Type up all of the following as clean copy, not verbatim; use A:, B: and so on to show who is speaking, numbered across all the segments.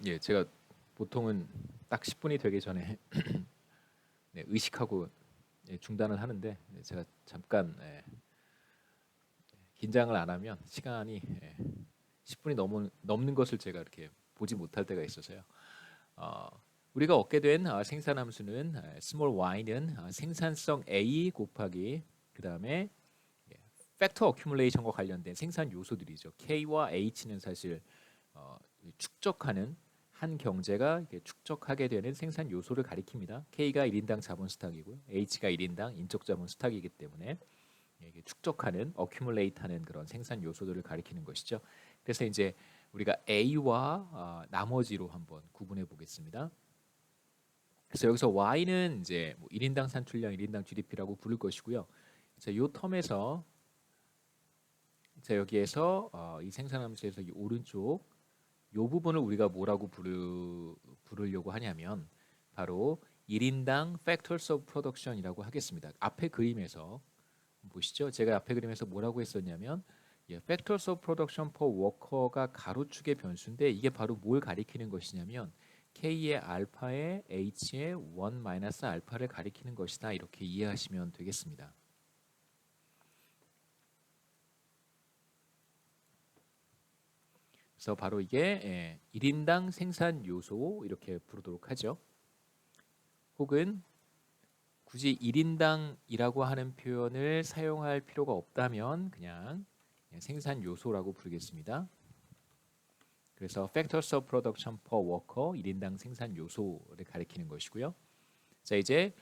A: 예, 제가 보통은 딱 10분이 되기 전에 네, 의식하고 중단을 하는데 제가 잠깐 긴장을 안 하면 시간이 10분이 넘는 것을 제가 이렇게 보지 못할 때가 있어서요. 어, 우리가 얻게 된 생산함수는 small y는 생산성 a 곱하기 그 다음에 팩터 어큐뮬레이션과 관련된 생산 요소들이죠. k와 h는 사실 어, 축적하는 한 경제가 축적하게 되는 생산 요소를 가리킵니다. K가 1인당 자본 수탁이고요. H가 1인당 인적 자본 수탁이기 때문에 이게 축적하는, 어큐뮬레이트하는 그런 생산 요소들을 가리키는 것이죠. 그래서 이제 우리가 A와 나머지로 한번 구분해 보겠습니다. 그래서 여기서 Y는 이제 뭐 1인당 산출량, 1인당 GDP라고 부를 것이고요. 자, 이 텀에서 자, 여기에서 이 생산함수에서 이 오른쪽 이 부분을 우리가 뭐라고 부르려고 하냐면 바로 1인당 Factors of Production이라고 하겠습니다. 앞에 그림에서 보시죠. 제가 앞에 그림에서 뭐라고 했었냐면 Factors of Production per Worker가 가로축의 변수인데 이게 바로 뭘 가리키는 것이냐면 K의 알파에 H의 1 마이너스 알파를 가리키는 것이다. 이렇게 이해하시면 되겠습니다. 그래서 바로 이게 1인당 생산 요소 이렇게 부르도록 하죠. 혹은 굳이 1인당이라고 하는 표현을 사용할 필요가 없다면 그냥 생산 요소라고 부르겠습니다. 그래서 Factors of Production per Worker 1인당 생산 요소를 가리키는 것이고요. 자, 이제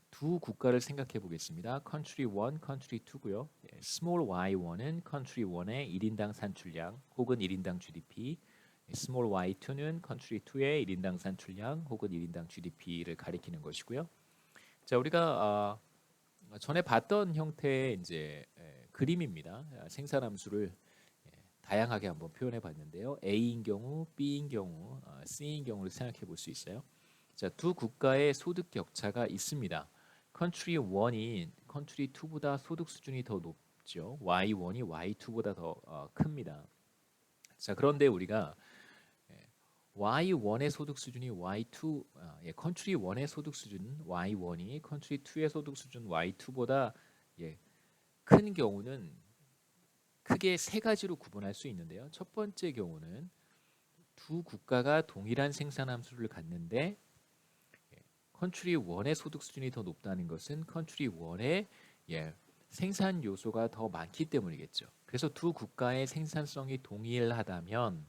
A: 두 국가를 생각해 보겠습니다. Country 1, Country 2고요. Small y1은 Country 1의 1인당 산출량 혹은 1인당 GDP, Small y2는 Country 2의 1인당 산출량 혹은 1인당 GDP를 가리키는 것이고요. 자, 우리가 전에 봤던 형태의 이제 그림입니다. 생산함수를 다양하게 한번 표현해 봤는데요. A인 경우, B인 경우, C인 경우를 생각해 볼 수 있어요. 자, 두 국가의 소득 격차가 있습니다. 컨트리 1이 컨트리 2보다 소득 수준이 더 높죠. Y1이 Y2보다 더 큽니다. 자, 그런데 우리가 Y1의 소득 수준이 Y2, 컨트리 1의 소득 수준 Y1이 컨트리 2의 소득 수준 Y2보다 큰 경우는 크게 세 가지로 구분할 수 있는데요. 첫 번째 경우는 두 국가가 동일한 생산 함수를 갖는데 컨트리 1의 소득 수준이 더 높다는 것은 컨트리 1의 생산 요소가 더 많기 때문이겠죠. 그래서 두 국가의 생산성이 동일하다면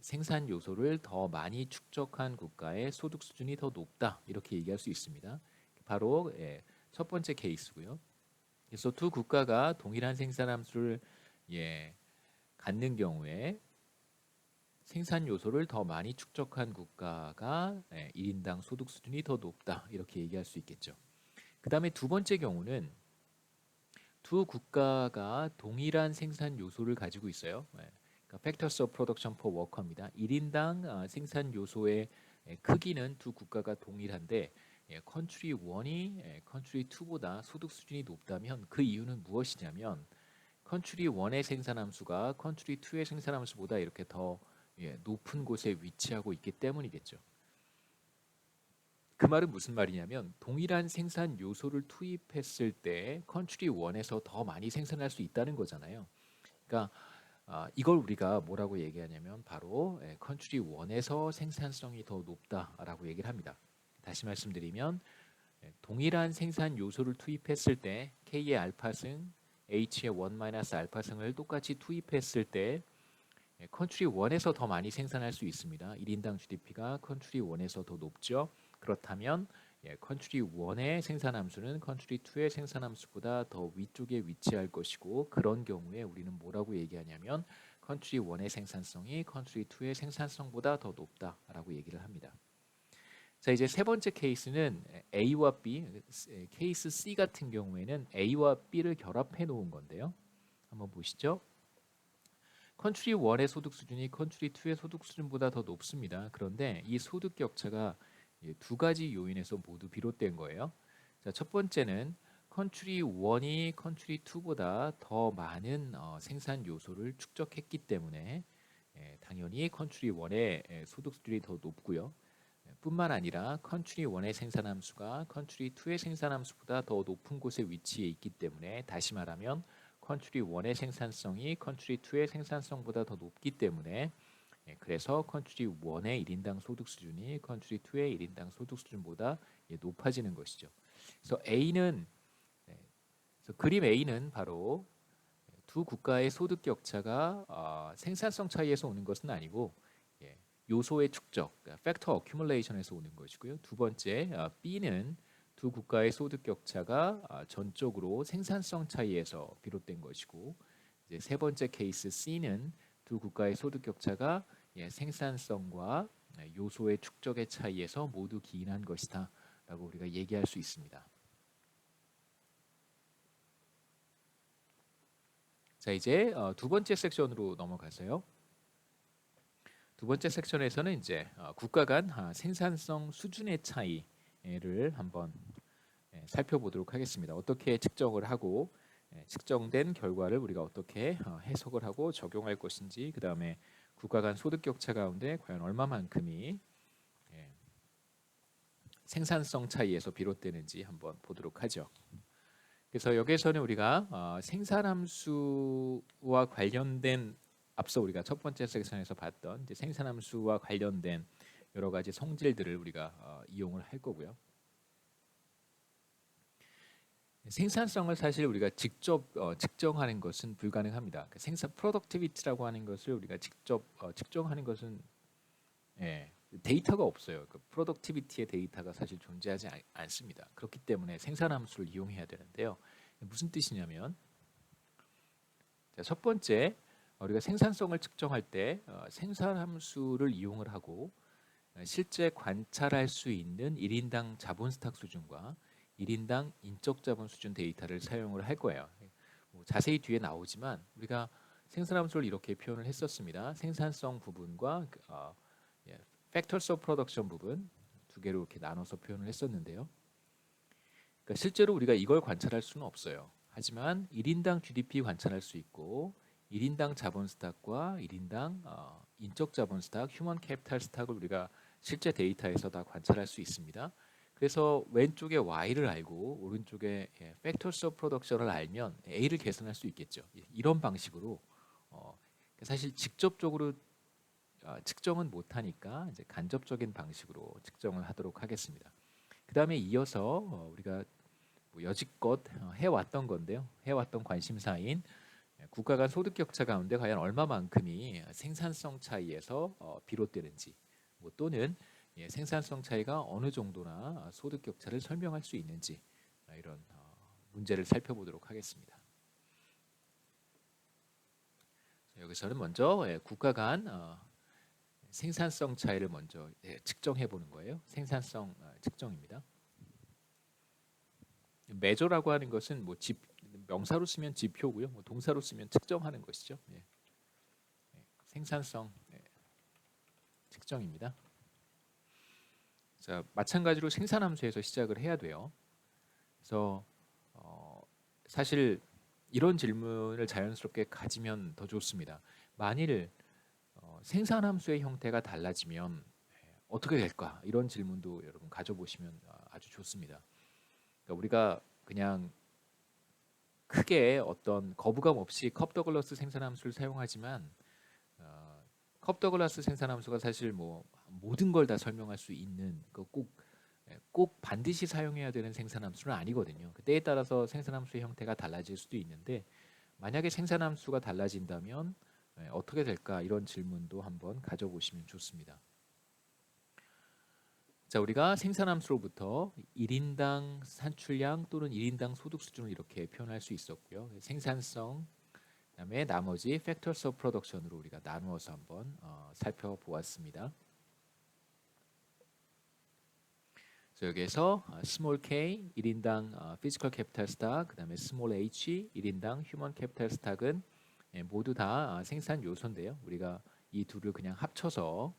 A: 생산 요소를 더 많이 축적한 국가의 소득 수준이 더 높다 이렇게 얘기할 수 있습니다. 바로 첫 번째 케이스고요. 그래서 두 국가가 동일한 생산 함수를 갖는 경우에 생산 요소를 더 많이 축적한 국가가 1인당 소득 수준이 더 높다 이렇게 얘기할 수 있겠죠. 그 다음에 두 번째 경우는 두 국가가 동일한 생산 요소를 가지고 있어요. 그러니까 Factors of Production per Worker입니다. 1인당 생산 요소의 크기는 두 국가가 동일한데 Country 1이 Country 2보다 소득 수준이 높다면 그 이유는 무엇이냐면 Country 1의 생산함수가 Country 2의 생산함수보다 이렇게 더 높은 곳에 위치하고 있기 때문이겠죠. 그 말은 무슨 말이냐면 동일한 생산 요소를 투입했을 때 컨트리 1에서 더 많이 생산할 수 있다는 거잖아요. 그러니까 이걸 우리가 뭐라고 얘기하냐면 바로 컨트리 1에서 생산성이 더 높다라고 얘기를 합니다. 다시 말씀드리면 동일한 생산 요소를 투입했을 때 K의 알파승, H의 1 알파승을 똑같이 투입했을 때 컨트리 1에서 더 많이 생산할 수 있습니다. 1인당 GDP가 컨트리 1에서 더 높죠. 그렇다면 컨트리 1의 생산함수는 컨트리 2의 생산함수보다 더 위쪽에 위치할 것이고 그런 경우에 우리는 뭐라고 얘기하냐면 컨트리 1의 생산성이 컨트리 2의 생산성보다 더 높다라고 얘기를 합니다. 자, 이제 세 번째 케이스는 A와 B, 케이스 C 같은 경우에는 A와 B를 결합해 놓은 건데요. 한번 보시죠. 컨트리 1의 소득 수준이 컨트리 2의 소득 수준보다 더 높습니다. 그런데 이 소득 격차가 두 가지 요인에서 모두 비롯된 거예요. 자, 첫 번째는 컨트리 1이 컨트리 2보다 더 많은 생산 요소를 축적했기 때문에 당연히 컨트리 1의 소득 수준이 더 높고요. 뿐만 아니라 컨트리 1의 생산함수가 컨트리 2의 생산함수보다 더 높은 곳에 위치해 있기 때문에 다시 말하면 컨트리 1의 생산성이 컨트리 2의 생산성보다 더 높기 때문에 그래서 컨트리 1의 1인당 소득 수준이 컨트리 2의 1인당 소득 수준보다 높아지는 것이죠. 그래서 그림 A는 바로 두 국가의 소득 격차가 생산성 차이에서 오는 것은 아니고 요소의 축적, 팩터 어큐뮬레이션에서 오는 것이고요. 두 번째 B는 두 국가의 소득 격차가 전적으로 생산성 차이에서 비롯된 것이고, 이제 세 번째 케이스 C는 두 국가의 소득 격차가 생산성과 요소의 축적의 차이에서 모두 기인한 것이다라고 우리가 얘기할 수 있습니다. 자, 이제 두 번째 섹션으로 넘어가서요. 두 번째 섹션에서는 이제 국가 간 생산성 수준의 차이를 한번 살펴보도록 하겠습니다. 어떻게 측정을 하고 측정된 결과를 우리가 어떻게 해석을 하고 적용할 것인지, 그 다음에 국가 간 소득 격차 가운데 과연 얼마만큼이 생산성 차이에서 비롯되는지 한번 보도록 하죠. 그래서 여기에서는 우리가 생산함수와 관련된 앞서 우리가 첫 번째 섹션에서 봤던 이제 생산함수와 관련된 여러 가지 성질들을 우리가 이용을 할 거고요. 생산성을 사실 우리가 직접 측정하는 것은 불가능합니다. 생산 프로덕티비티라고 하는 것을 우리가 직접 측정하는 것은 데이터가 없어요. 그 프로덕티비티의 데이터가 사실 존재하지 않습니다. 그렇기 때문에 생산함수를 이용해야 되는데요. 무슨 뜻이냐면, 자, 첫 번째 우리가 생산성을 측정할 때 생산함수를 이용을 하고 실제 관찰할 수 있는 1인당 자본 스탁 수준과 1인당 인적 자본 수준 데이터를 사용을 할 거예요. 자세히 뒤에 나오지만 우리가 생산함수를 이렇게 표현을 했었습니다. 생산성 부분과 Factors of Production 부분 두 개로 이렇게 나눠서 표현을 했었는데요. 그러니까 실제로 우리가 이걸 관찰할 수는 없어요. 하지만 1인당 GDP 관찰할 수 있고 1인당 자본 스탁과 1인당 인적 자본 스탁, 휴먼 캐피탈 스탁을 우리가 실제 데이터에서 다 관찰할 수 있습니다. 그래서 왼쪽에 Y를 알고 오른쪽에 Factors of Production을 알면 A를 계산할 수 있겠죠. 이런 방식으로 사실 직접적으로 측정은 못하니까 이제 간접적인 방식으로 측정을 하도록 하겠습니다. 그 다음에 이어서 우리가 여지껏 해왔던 건데요. 해왔던 관심사인 국가 간 소득 격차 가운데 과연 얼마만큼이 생산성 차이에서 비롯되는지, 또는 생산성 차이가 어느 정도나 소득 격차를 설명할 수 있는지, 이런 문제를 살펴보도록 하겠습니다. 여기서는 먼저 국가 간 생산성 차이를 먼저 측정해 보는 거예요. 생산성 측정입니다. measure라고 하는 것은 명사로 쓰면 지표고요. 동사로 쓰면 측정하는 것이죠. 생산성 측정입니다. 자, 마찬가지로 생산함수에서 시작을 해야 돼요. 그래서 사실 이런 질문을 자연스럽게 가지면 더 좋습니다. 만일 생산함수의 형태가 달라지면 어떻게 될까? 이런 질문도 여러분 가져보시면 아주 좋습니다. 그러니까 우리가 그냥 크게 어떤 거부감 없이 컵더글라스 생산함수를 사용하지만 컵더글라스 생산함수가 사실 모든 걸 다 설명할 수 있는 꼭 반드시 사용해야 되는 생산함수는 아니거든요. 때에 따라서 생산함수의 형태가 달라질 수도 있는데, 만약에 생산함수가 달라진다면 어떻게 될까? 이런 질문도 한번 가져보시면 좋습니다. 자, 우리가 생산함수로부터 1인당 산출량 또는 1인당 소득 수준을 이렇게 표현할 수 있었고요. 생산성, 그다음에 나머지 Factors of Production으로 우리가 나누어서 한번 살펴보았습니다. 여기에서 small k 1인당 physical capital stack, 그다음에 small h 1인당 human capital stack은 모두 다 생산 요소인데요. 우리가 이 둘을 그냥 합쳐서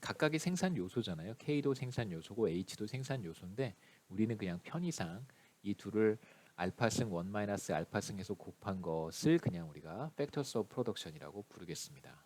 A: 각각이 생산 요소잖아요. K도 생산 요소고 H도 생산 요소인데 우리는 그냥 편의상 이 둘을 알파승 1 마이너스 알파승에서 곱한 것을 그냥 우리가 Factors of Production이라고 부르겠습니다.